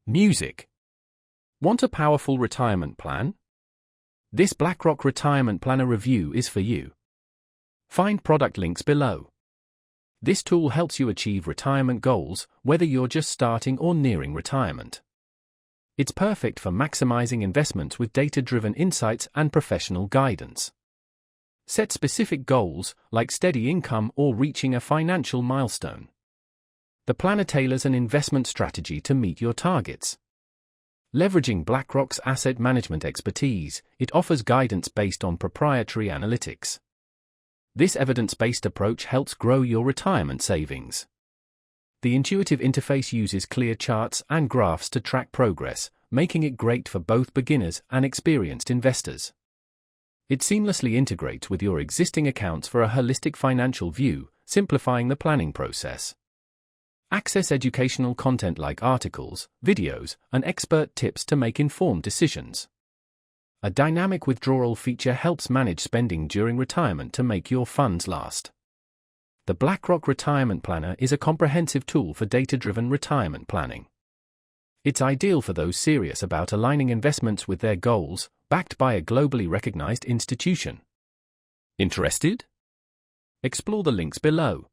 Music. Want a powerful retirement plan? This BlackRock Retirement Planner review is for you. Find product links below. This tool helps you achieve retirement goals, whether you're just starting or nearing retirement. It's perfect for maximizing investments with data-driven insights and professional guidance. Set specific goals, like steady income or reaching a financial milestone. The planner tailors an investment strategy to meet your targets. Leveraging BlackRock's asset management expertise, it offers guidance based on proprietary analytics. This evidence-based approach helps grow your retirement savings. The intuitive interface uses clear charts and graphs to track progress, making it great for both beginners and experienced investors. It seamlessly integrates with your existing accounts for a holistic financial view, simplifying the planning process. Access educational content like articles, videos, and expert tips to make informed decisions. A dynamic withdrawal feature helps manage spending during retirement to make your funds last. The BlackRock Retirement Planner is a comprehensive tool for data-driven retirement planning. It's ideal for those serious about aligning investments with their goals, backed by a globally recognized institution. Interested? Explore the links below.